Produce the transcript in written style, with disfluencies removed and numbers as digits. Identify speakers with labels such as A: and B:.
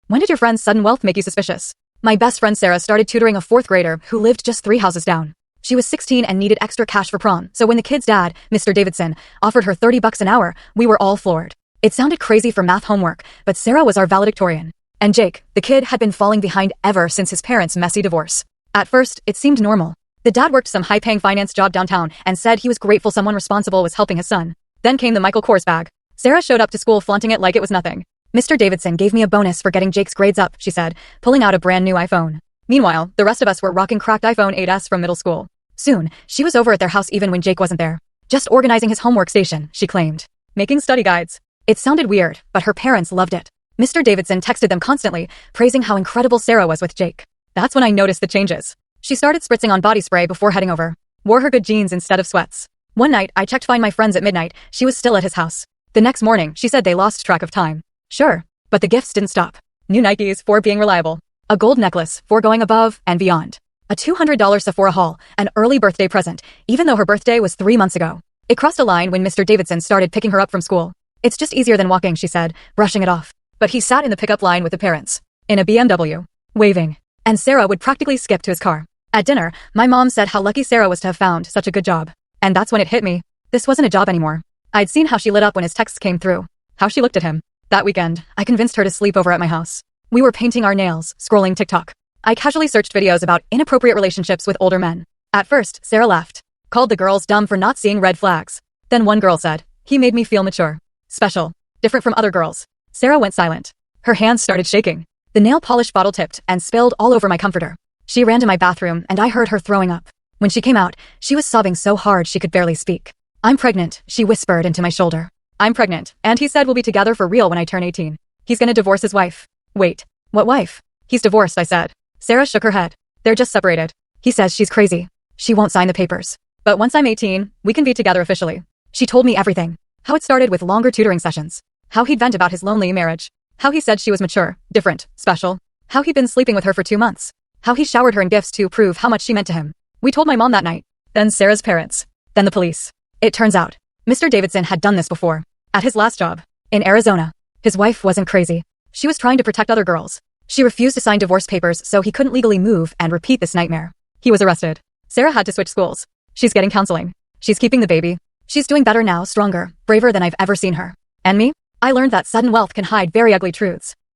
A: When did your friend's sudden wealth make you suspicious? My best friend Sarah started tutoring a fourth grader who lived just 3 houses down. She was 16 and needed extra cash for prom, so when the kid's dad, Mr. Davidson, offered her $30 an hour, we were all floored. It sounded crazy for math homework, but Sarah was our valedictorian. And Jake, the kid, had been falling behind ever since his parents' messy divorce. At first, it seemed normal. The dad worked some high-paying finance job downtown and said he was grateful someone responsible was helping his son. Then came the Michael Kors bag. Sarah showed up to school flaunting it like it was nothing. Mr. Davidson gave me a bonus for getting Jake's grades up, she said, pulling out a brand new iPhone. Meanwhile, the rest of us were rocking cracked iPhone 8s from middle school. Soon, she was over at their house even when Jake wasn't there. Just organizing his homework station, she claimed. Making study guides. It sounded weird, but her parents loved it. Mr. Davidson texted them constantly, praising how incredible Sarah was with Jake. That's when I noticed the changes. She started spritzing on body spray before heading over. Wore her good jeans instead of sweats. One night, I checked Find My Friends at midnight. She was still at his house. The next morning, she said they lost track of time. Sure, but the gifts didn't stop. New Nikes for being reliable. A gold necklace for going above and beyond. A $200 Sephora haul, an early birthday present, even though her birthday was 3 months ago. It crossed a line when Mr. Davidson started picking her up from school. It's just easier than walking, she said, brushing it off. But he sat in the pickup line with the parents. In a BMW. Waving. And Sarah would practically skip to his car. At dinner, my mom said how lucky Sarah was to have found such a good job. And that's when it hit me. This wasn't a job anymore. I'd seen how she lit up when his texts came through. How she looked at him. That weekend, I convinced her to sleep over at my house. We were painting our nails, scrolling TikTok. I casually searched videos about inappropriate relationships with older men. At first, Sarah laughed. Called the girls dumb for not seeing red flags. Then one girl said, he made me feel mature. Special. Different from other girls. Sarah went silent. Her hands started shaking. The nail polish bottle tipped and spilled all over my comforter. She ran to my bathroom and I heard her throwing up. When she came out, she was sobbing so hard she could barely speak. I'm pregnant, she whispered into my shoulder. I'm pregnant, and he said we'll be together for real when I turn 18. He's gonna divorce his wife. Wait, what wife? He's divorced, I said. Sarah shook her head. They're just separated. He says she's crazy. She won't sign the papers. But once I'm 18, we can be together officially. She told me everything. How it started with longer tutoring sessions. How he'd vent about his lonely marriage. How he said she was mature, different, special. How he'd been sleeping with her for 2 months. How he showered her in gifts to prove how much she meant to him. We told my mom that night. Then Sarah's parents. Then the police. It turns out, Mr. Davidson had done this before. At his last job. In Arizona. His wife wasn't crazy. She was trying to protect other girls. She refused to sign divorce papers so he couldn't legally move and repeat this nightmare. He was arrested. Sarah had to switch schools. She's getting counseling. She's keeping the baby. She's doing better now, stronger, braver than I've ever seen her. And me? I learned that sudden wealth can hide very ugly truths.